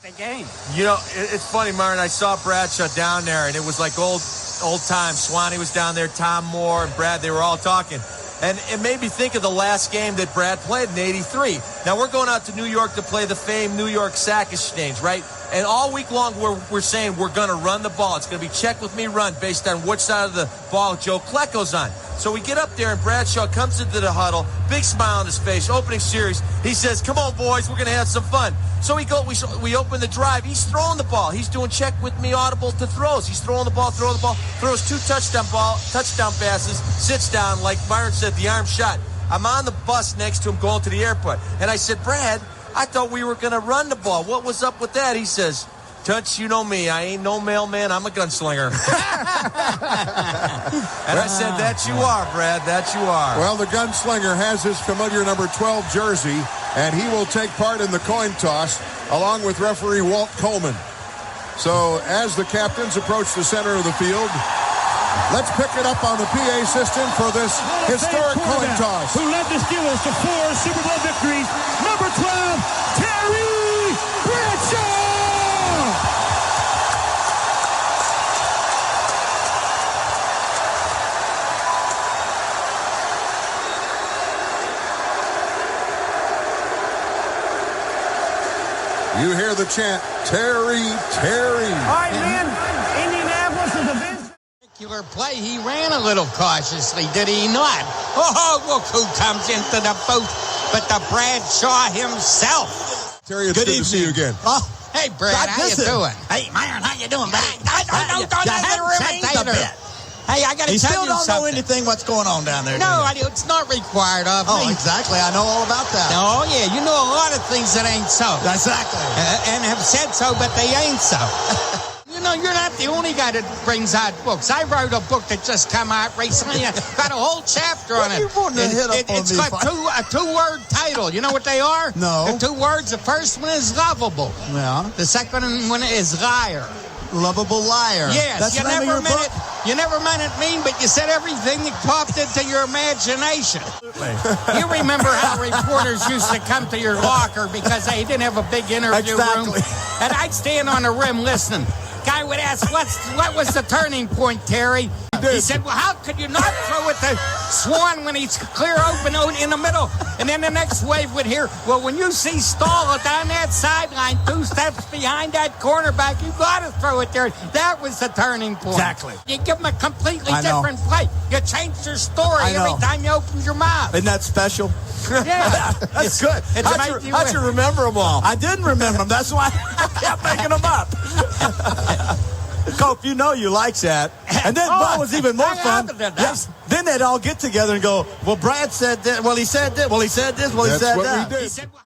The game. You know, it's funny, Myron. I saw Bradshaw down there, and it was like old times. Swanee was down there, Tom Moore, and Brad. They were all talking. And it made me think of the last game that Brad played in '83. Now, we're going out to New York to play the famed New York Sack Exchange, right? And all week long, we're saying we're going to run the ball. It's going to be check with me run based on which side of the ball Joe Klecko's on. So we get up there, and Bradshaw comes into the huddle, big smile on his face, opening series. He says, come on, boys, we're going to have some fun. So we open the drive. He's throwing the ball. He's doing check with me audible to throws. He's throwing the ball, throws 2 touchdown passes, sits down, like Myron said, the arm shot. I'm on the bus next to him going to the airport. And I said, Brad, I thought we were going to run the ball. What was up with that? He says, Tunch, you know me. I ain't no mailman. I'm a gunslinger. And I said, that you are, Brad. That you are. Well, the gunslinger has his familiar number 12 jersey, and he will take part in the coin toss along with referee Walt Coleman. So as the captains approach the center of the field, let's pick it up on the PA system for this historic coin toss. Who led the Steelers to 4 Super Bowl victories, number 12, Terry Bradshaw! You hear the chant, Terry, Terry. All right, man. Indianapolis is a big... Particular play, he ran a little cautiously, did he not? Oh, look who comes into the booth but the Bradshaw himself. Terry, it's good to see you again. Oh, hey, Brad, how you doing? Hey, Myron, how you doing, buddy? Hey, I got to tell you something. You still don't know anything what's going on down there, No, it's not required of me. Oh, exactly. I know all about that. Oh, yeah, you know a lot of things that ain't so. Exactly. And have said so, but they ain't so. You know, you're not the only guy that brings out books. I wrote a book that just come out recently. Got a whole chapter on it. It's got a two-word title. You know what they are? No. The 2 words. The first one is lovable. Yeah. The second one is liar. Lovable liar. Yes. That's You the name never of your meant book? it. You never meant it mean, but you said everything that popped into your imagination. You remember how reporters used to come to your locker because they didn't have a big interview room? And I'd stand on the rim listening. Guy would ask, what was the turning point, Terry? He said, well, how could you not throw it to Swan when he's clear open in the middle? And then the next wave would hear, well, when you see Stahl down that sideline 2 steps behind that cornerback, you got to throw it there. That was the turning point. Exactly. You give them a completely different play. You change your story every time you open your mouth. Isn't that special? Yeah. That's good. How'd you remember them all? I didn't remember them. That's why I kept making them up. Cope, you know you like that. And then what was even more fun, then they'd all get together and go, well, Brad said that, well, he said that, well, he said this, well, he said that. That's what we did.